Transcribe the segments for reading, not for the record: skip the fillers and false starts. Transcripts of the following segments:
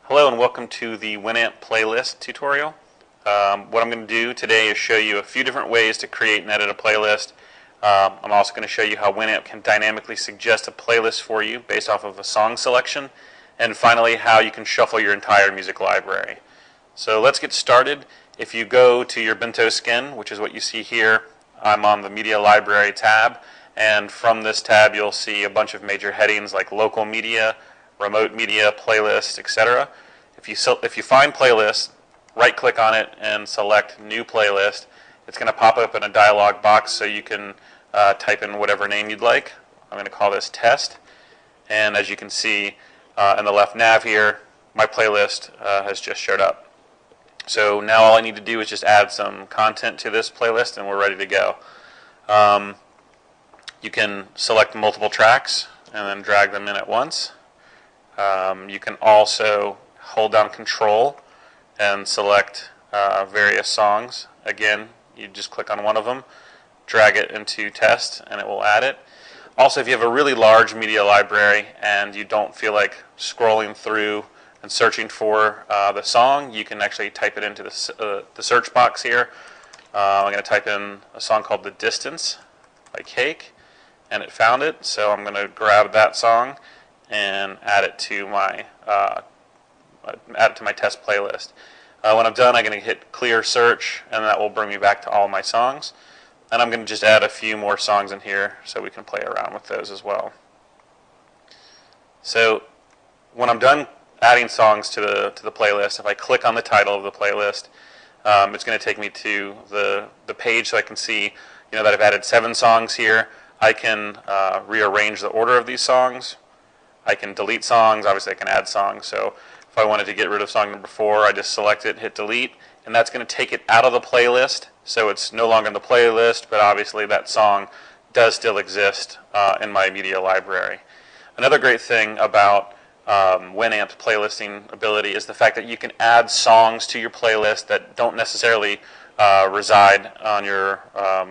Hello and welcome to the Winamp playlist tutorial. What I'm going to do today is show you a few different ways to create and edit a playlist. I'm also going to show you how Winamp can dynamically suggest a playlist for you based off of a song selection. And finally, how you can shuffle your entire music library. So let's get started. If you go to your bento skin, which is what you see here, I'm on the Media Library tab. And from this tab, you'll see a bunch of major headings like Local Media, Remote Media, Playlist, etc. If you find Playlist, right-click on it and select New Playlist. It's going to pop up in a dialog box so you can type in whatever name you'd like. I'm going to call this Test. And as you can see in the left nav here, my playlist has just showed up. So now all I need to do is just add some content to this playlist and we're ready to go. You can select multiple tracks and then drag them in at once. You can also hold down Control and select various songs. Again, you just click on one of them, drag it into Test, and it will add it. Also, if you have a really large media library and you don't feel like scrolling through and searching for the song, you can actually type it into the search box here. I'm going to type in a song called The Distance by Cake, and it found it, so I'm going to grab that song and add it to my test playlist. When I'm done, I'm going to hit Clear Search, and that will bring me back to all my songs. And I'm going to just add a few more songs in here so we can play around with those as well. So when I'm done adding songs to the playlist, if I click on the title of the playlist, it's going to take me to the page so I can see that I've added 7 songs here. I can rearrange the order of these songs. I can delete songs. Obviously, I can add songs. So if I wanted to get rid of song number 4, I just select it, hit delete, and that's going to take it out of the playlist. So it's no longer in the playlist, but obviously that song does still exist in my media library. Another great thing about Winamp's playlisting ability is the fact that you can add songs to your playlist that don't necessarily reside on your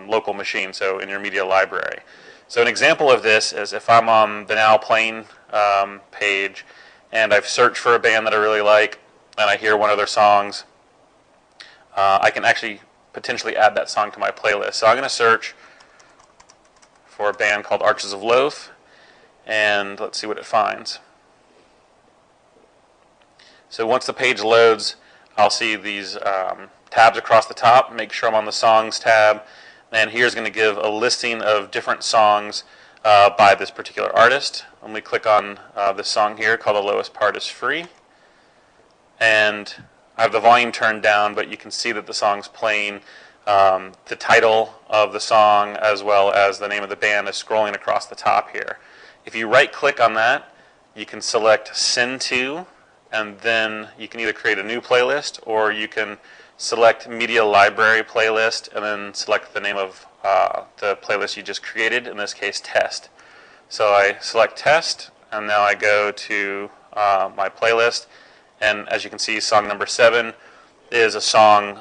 local machine, so in your media library. So an example of this is if I'm on the Now Playing page and I've searched for a band that I really like and I hear one of their songs, I can actually potentially add that song to my playlist. So I'm going to search for a band called Arches of Loaf, and let's see what it finds. So once the page loads, I'll see these tabs across the top. Make sure I'm on the Songs tab, and here's going to give a listing of different songs by this particular artist. Let me click on this song here called The Lowest Part Is Free, and I have the volume turned down, but you can see that the song's playing. The title of the song as well as the name of the band is scrolling across the top here. If you right click on that, you can select Send To, and then you can either create a new playlist or you can select Media Library Playlist and then select the name of the playlist you just created, in this case Test. So I select Test, and now I go to my playlist, and as you can see, song number 7 is a song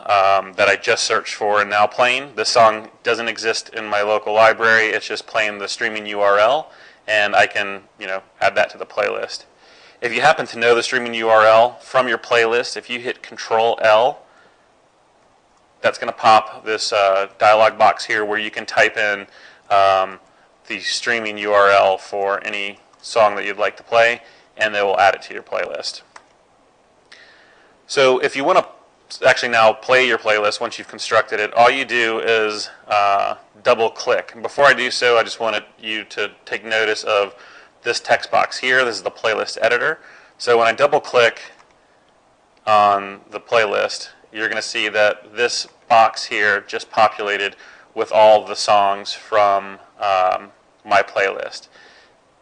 that I just searched for and Now Playing. This song doesn't exist in my local library, it's just playing the streaming URL, and I can add that to the playlist. If you happen to know the streaming URL from your playlist, if you hit Control-L, that's going to pop this dialog box here where you can type in the streaming URL for any song that you'd like to play, and they will add it to your playlist. So if you want to actually now play your playlist once you've constructed it, all you do is double click. And before I do so, I just wanted you to take notice of this text box here. This is the playlist editor. So when I double click on the playlist, you're going to see that this box here just populated with all the songs from my playlist.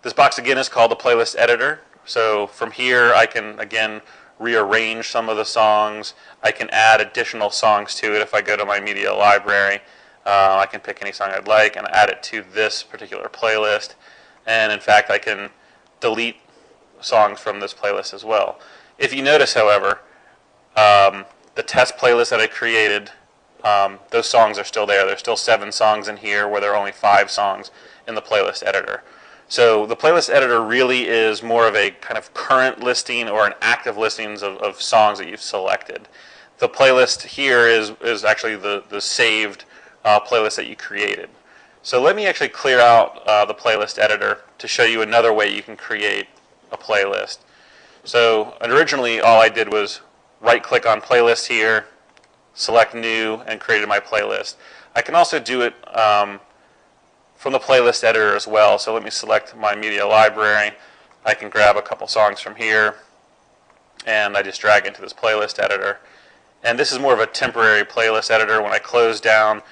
This box again is called the playlist editor. So from here I can again rearrange some of the songs. I can add additional songs to it. If I go to my media library, I can pick any song I'd like and add it to this particular playlist. And in fact, I can delete songs from this playlist as well. If you notice, however, the test playlist that I created, those songs are still there. There's still 7 songs in here where there are only 5 songs in the playlist editor. So the playlist editor really is more of a kind of current listing or an active listings of songs that you've selected. The playlist here is actually the saved playlist that you created. So let me actually clear out the playlist editor to show you another way you can create a playlist. So originally all I did was right click on playlist here, select new, and created my playlist. I can also do it from the playlist editor as well. So let me select my media library. I can grab a couple songs from here and I just drag into this playlist editor. And this is more of a temporary playlist editor. When I close down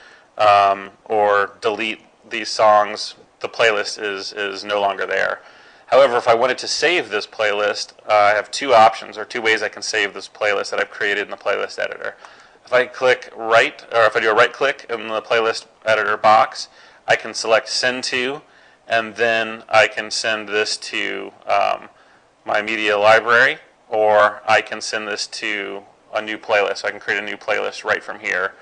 or delete these songs, the playlist is no longer there. However, if I wanted to save this playlist, I have two options, or two ways I can save this playlist that I've created in the playlist editor. If I click right, or if I do a right click in the playlist editor box, I can select send to, and then I can send this to my media library, or I can send this to a new playlist. So I can create a new playlist right from here.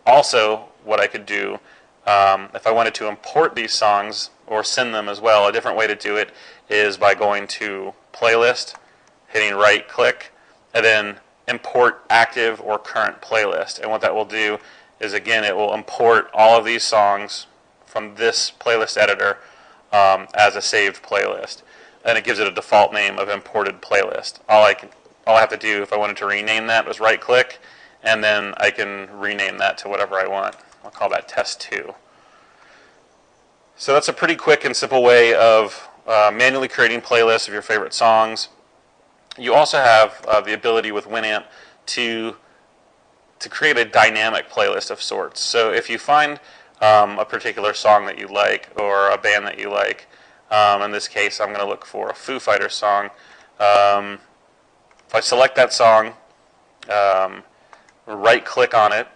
Also, what I could do, if I wanted to import these songs or send them as well, a different way to do it is by going to playlist, hitting right click, and then import active or current playlist. And what that will do is, again, it will import all of these songs from this playlist editor as a saved playlist. And it gives it a default name of imported playlist. All I have to do if I wanted to rename that was right click, and then I can rename that to whatever I want. I'll call that test 2. So that's a pretty quick and simple way of manually creating playlists of your favorite songs. You also have the ability with Winamp to create a dynamic playlist of sorts. So if you find a particular song that you like or a band that you like, in this case I'm going to look for a Foo Fighters song. If I select that song, right click on it,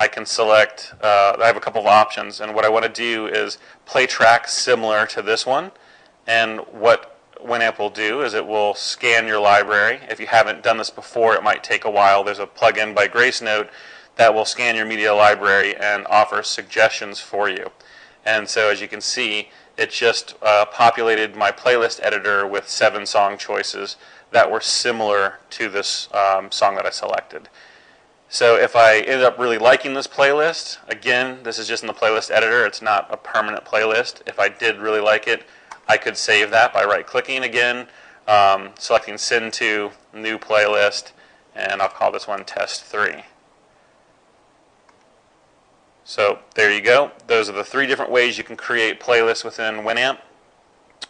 I can select, I have a couple of options, and what I want to do is play tracks similar to this one. And what Winamp will do is it will scan your library. If you haven't done this before, it might take a while. There's a plugin by GraceNote that will scan your media library and offer suggestions for you. And so as you can see, it just populated my playlist editor with 7 song choices that were similar to this song that I selected. So if I ended up really liking this playlist, again, this is just in the playlist editor. It's not a permanent playlist. If I did really like it, I could save that by right-clicking again, selecting Send to, New Playlist, and I'll call this one Test 3. So there you go. Those are the 3 different ways you can create playlists within Winamp.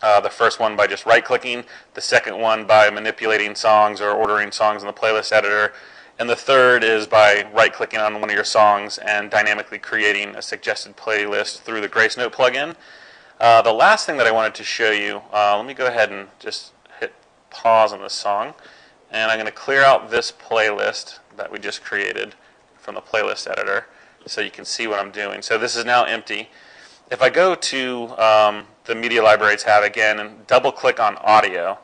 The first one by just right-clicking, the second one by manipulating songs or ordering songs in the playlist editor, and the third is by right-clicking on one of your songs and dynamically creating a suggested playlist through the GraceNote plugin. The last thing that I wanted to show you, let me go ahead and just hit pause on this song, and I'm going to clear out this playlist that we just created from the playlist editor so you can see what I'm doing. So this is now empty. If I go to the Media Library tab again and double-click on Audio,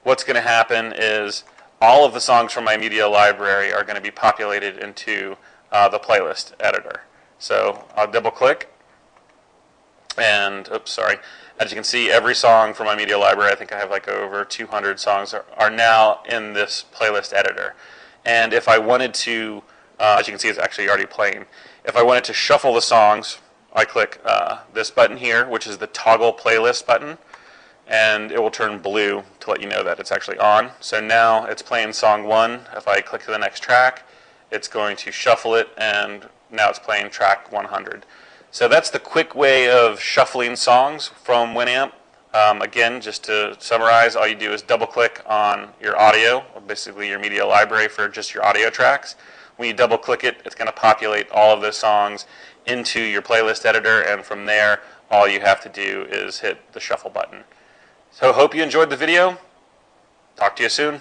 what's going to happen is all of the songs from my media library are going to be populated into the playlist editor. So I'll double-click, and as you can see, every song from my media library, I think I have like over 200 songs, are now in this playlist editor. And if I wanted to, as you can see, it's actually already playing. If I wanted to shuffle the songs, I click this button here, which is the toggle playlist button, and it will turn blue to let you know that it's actually on. So now it's playing song 1. If I click to the next track, it's going to shuffle it, and now it's playing track 100. So that's the quick way of shuffling songs from Winamp. Again, just to summarize, all you do is double-click on your audio, or basically your media library for just your audio tracks. When you double-click it, it's going to populate all of those songs into your playlist editor, and from there, all you have to do is hit the shuffle button. So hope you enjoyed the video. Talk to you soon.